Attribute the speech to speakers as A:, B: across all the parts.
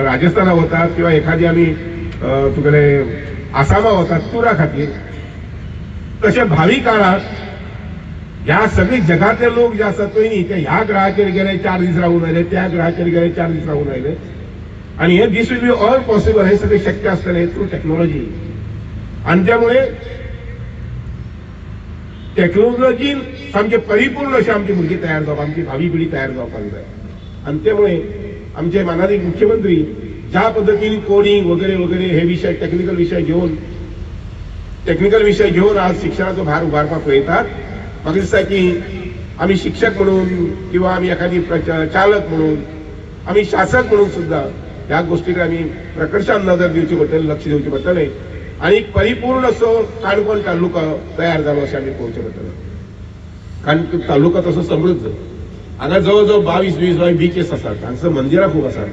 A: राजस्थानात वतात किंवा एखादी आम्ही तुगेले आसामा वतात टुरा खातीर, तशें भावी काळात ह्या सगळे जगातले लोक जे आसात पळय न्ही ते ह्या ग्रहाचेर गेले 4 दीस रावून आयले, त्या ग्रहाचेर गेले 4 दीस रावून आयले, आणि हे दिस विल बी ऑल पॉसिबल, हे सगळे शक्य असतले थ्रू टेक्नॉलॉजी. आणि त्यामुळे टेक्नॉलॉजीन सामके परिपूर्ण अशी आमची भुरगीं तयार जावप, आमची भावी पिढी तयार जावपाक जाय. आणि त्यामुळे आमचे माननीय मुख्यमंत्री ज्या पद्धतीने कोडिंग वगैरे वगैरे हे विषय टेक्निकल विषय घेऊन आज शिक्षणाचा भार उभारपाक पळयतात. म्हाका दिसता की आम्ही शिक्षक म्हणून किंवा आम्ही एखादी चालक म्हणून, आम्ही शासक म्हणून सुद्धा ह्या गोष्टीकडे आम्ही प्रकर्षान नजर दिवची पडटली, लक्ष दिवचे पडटले, आणि परिपूर्ण असो काणकोण तालुका तयार जालो अशें आमी पळोवचें पडटलें. कारण तालुका तसो समृद्ध, हांगा जवळ जवळ 22 बीचेस आसात, हांगसर मंदिरां खूब आसात.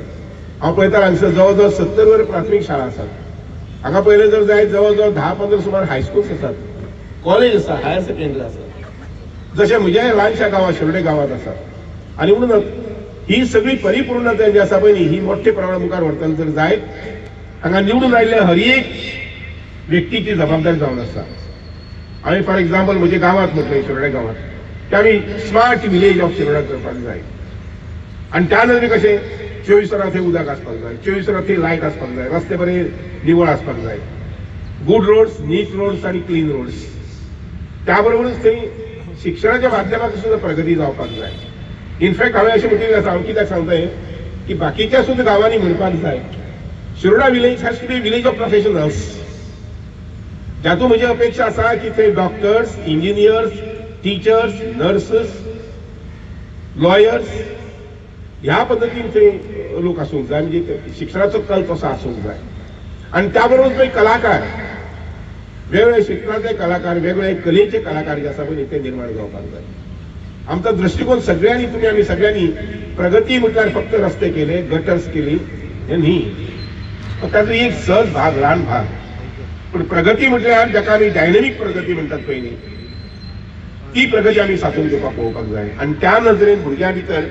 A: हांव पळयता हांगसर जवळ जवळ 70 वर प्राथमीक शाळा आसात. हांगा पयलें जर जायत जवळ जवळ 10-15 सुमार हायस्कूल्स आसात, कॉलेज आसा, हायर सेकंडरी आसा, जशें म्हज्या ल्हानशा गांवांत शिरोडे गांवांत आसा. आणि म्हणूनच ही सगळी परिपूर्णता जी आसा पळय न्ही, ही मोठ्या प्रमाणात मुखार व्हरतना जर जायत, हांगा निवडून आयिल्ले हर एक व्यक्तीची जबाबदारी जावन आसा. हांवें फॉर एक्झाम्पल म्हज्या गांवांत म्हटलें, शिरोडे गांवांत, की आमी स्मार्ट विलेज ऑफ शिरोडा करपाक जाय. आणि त्या नदरे कशें 24 वरां थंय उदक आसपाक जाय, 24 वरां थंय लायट आसपाक जाय, रस्ते बरे निवळ आसपाक जाय, गुड रोड्स, नीट रोड्स आणि क्लीन रोड्स. त्या बरोबरच थंय शिक्षणाच्या माध्यमांतून सुद्धा प्रगती जावपाक जाय. इनफॅक्ट हांवें अशें म्हणिल्लें आसा, हांव कित्याक सांगतां की बाकीच्या सुद्धा गांवांनी म्हणपाक जाय, Shiroda village has to be village of professionals. जातून म्हजी अपेक्षा आसा की थंय doctors, engineers, teachers, nurses, lawyers ह्या पद्धतीन थंय लोक आसूंक जाय, म्हणजे शिक्षणाचो कल तसो आसूंक जाय. आणि त्या बरोबर थंय कलाकार, वेगवेगळे शिक्षणाचे कलाकार, वेगवेगळे कलेचे कलाकार जे आसा पळय ते निर्माण जावपाक जाय. आमचा दृष्टिकोन सगळ्यांनी, तुम्ही आम्ही सगळ्यांनी प्रगती म्हटल्यार फक्त रस्ते केले, गटर्स केली हे न्ही, ताचो एक सहज भाग, ल्हान भाग. पण प्रगती म्हटल्यार जाका आमी डायनॅमिक प्रगती म्हणटात पळय न्ही, ती प्रगती आमी साधून घेवपाक पळोवपाक जाय. आणि त्या नजरेन भुरग्यां भितर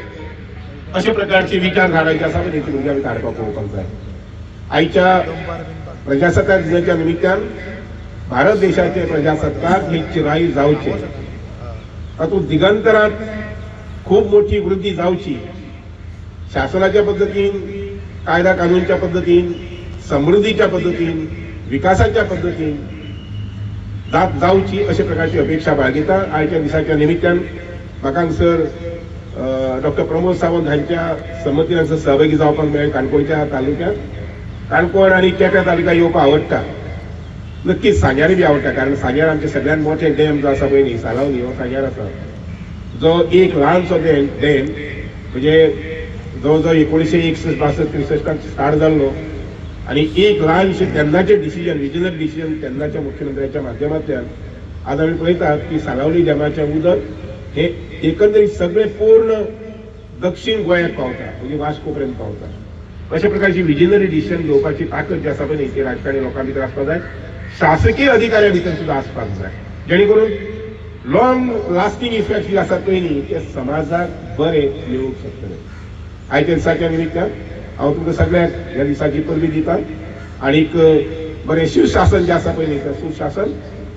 A: अशा प्रकारची विचारधारा जी आसा पळय ती भुरग्यां भितर हाडपाक पळोवपाक जाय. आयच्या प्रजासत्ताक दिनाच्या निमित्तान भारत देशाचे प्रजासत्ताक हे चिराई जावचे, तातूंत दिगंतरांत खूप मोठी वृद्धी जावची, शासनाच्या पद्धतीन, कायदा कानूनच्या पद्धतीन, समृद्धीच्या पद्धतीन, विकासाच्या पद्धतीन जावची अशा प्रकारची अपेक्षा बाळगिता. आयच्या दिसाच्या निमित्तान म्हाका हांगसर डॉक्टर प्रमोद सावंत हांच्या संमतीन हांगसर सहभागी जावपाक मेळ्ळें. काणकोणच्या तालुक्यात, काणकोण आणि केप्यां तालुका येवपाक आवडटा, नक्कीच सांग्यार बी आवडटा, कारण सांग्यार आमचे सगळ्यात मोठे डॅम जो आसा पळय न्ही, सालावली हो सांग्यार आसा, जो एक ल्हानसो डॅम म्हणजे जवळजवळ 1961-63 स्टार्ट जाल्लो, आणि एक ल्हानशे तेन्नाचे डिसिजन, रिजनल डिसिजन तेन्नाच्या मुख्यमंत्र्याच्या माध्यमांतल्यान आज आमी पळयतात की सालावली डॅमाचें उदक हे एकंदरीत सगळे पूर्ण दक्षिण गोंयाक पावता, म्हणजे वास्को पर्यंत पावता. अशा प्रकारची विजनरी डिसिजन घेवपाची ताकद जी आसा पळय न्ही, ती राजकारणी लोकां भितर आसपाक जाय, शासकीय अधिकाऱ्यां भितर सुद्धा आसपाक जाय, जेणे करून लॉंग लास्टिंग इफेक्ट जे आसात पळय न्ही ते समाजाक बरे मेळूंक शकतले. आयच्या दिसाच्या निमित्तान हांव तुमकां सगळ्यांक ह्या दिसाची परबी दिता, आनीक बरें सुशासन जे आसा पळय न्ही तें सुशासन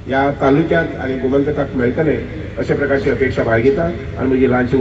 A: ह्या तालुक्यांत आनी गोमंतकाक मेळटलें अशा प्रकारची अपेक्षा बाळगिता. आनी म्हजी ल्हानशी